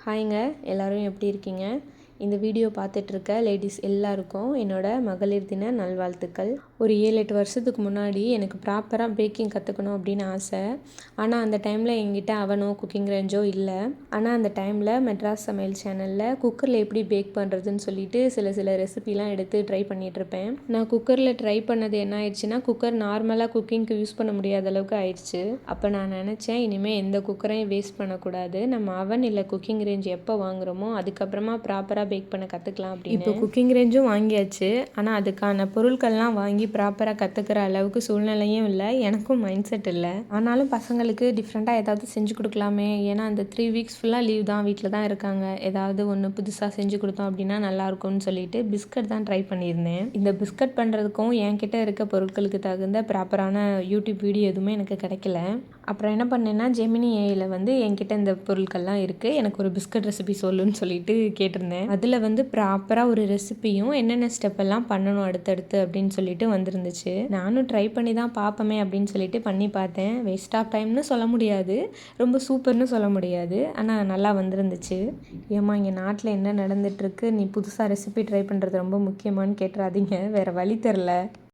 ஹாய்ங்க, எல்லோரும் எப்படி இருக்கீங்க? இந்த வீடியோ பார்த்துட்ருக்க லேடிஸ் எல்லாருக்கும் என்னோட மகளிர் தின நல்வாழ்த்துக்கள். ஒரு 7-8 வருஷத்துக்கு முன்னாடி எனக்கு ப்ராப்பராக பேக்கிங் கற்றுக்கணும் அப்படின்னு ஆசை. ஆனால் அந்த டைமில் என்கிட்ட அவனோ குக்கிங் ரேஞ்சோ இல்லை. ஆனால் அந்த டைமில் மெட்ராஸ் சமையல் சேனலில் குக்கரில் எப்படி பேக் பண்ணுறதுன்னு சொல்லிட்டு சில ரெசிபிலாம் எடுத்து ட்ரை பண்ணிகிட்ருப்பேன். நான் குக்கரில் ட்ரை பண்ணது என்ன ஆயிடுச்சுன்னா, குக்கர் நார்மலாக குக்கிங்க்கு யூஸ் பண்ண முடியாத அளவுக்கு ஆயிடுச்சு. அப்போ நான் நினச்சேன், இனிமேல் எந்த குக்கரையும் வேஸ்ட் பண்ணக்கூடாது. நம்ம அவன் இல்லை குக்கிங் ரேஞ்ச் எப்போ வாங்குகிறோமோ அதுக்கப்புறமா ப்ராப்பராக பேக் பண்ண கற்றுக்கலாம் அப்படின்னு. இப்போ குக்கிங் ரேஞ்சும் வாங்கியாச்சு. ஆனால் அதுக்கான பொருட்கள்லாம் வாங்கி ப்ராப்பராக கற்றுக்கிற அளவுக்கு சூழ்நிலையும் இல்லை, எனக்கும் மைண்ட் செட் இல்லை. ஆனாலும் பசங்களுக்கு டிஃப்ரெண்ட்டாக ஏதாவது செஞ்சு கொடுக்கலாமே, ஏன்னா அந்த 3 வீக்ஸ் ஃபுல்லாக லீவ் தான், வீட்டில் தான் இருக்காங்க. ஏதாவது ஒன்று புதுசாக செஞ்சு கொடுத்தோம் அப்படின்னா நல்லாயிருக்கும்னு சொல்லிட்டு பிஸ்கட் தான் ட்ரை பண்ணியிருந்தேன். இந்த பிஸ்கட் பண்ணுறதுக்கும் என்கிட்ட இருக்க பொருட்களுக்கு தகுந்த ப்ராப்பரான யூடியூப் வீடியோ எதுவுமே எனக்கு கிடைக்கல. அப்புறம் என்ன பண்ணேன்னா, ஜெமினி ஏஐயில் என்கிட்ட இந்த பொருட்கள்லாம் இருக்குது, எனக்கு ஒரு பிஸ்கட் ரெசிபி சொல்லுன்னு சொல்லிட்டு கேட்டிருந்தேன். அதில் ப்ராப்பராக ஒரு ரெசிபியும் என்னென்ன ஸ்டெப்பெல்லாம் பண்ணணும் அடுத்தடுத்து அப்படின்னு சொல்லிட்டு வந்திருந்துச்சு. நானும் ட்ரை பண்ணி தான் பார்ப்போமே அப்படின்னு சொல்லிட்டு பண்ணி பார்த்தேன். வேஸ்ட் ஆஃப் டைம்னு சொல்ல முடியாது, ரொம்ப சூப்பர்னு சொல்ல முடியாது, ஆனால் நல்லா வந்திருந்துச்சு. ஏம்மா இங்கே நாட்டில் என்ன நடந்துகிட்ருக்கு, நீ புதுசாக ரெசிபி ட்ரை பண்ணுறது ரொம்ப முக்கியமானு கேட்டுறாதீங்க, வேறு வழி தெரில.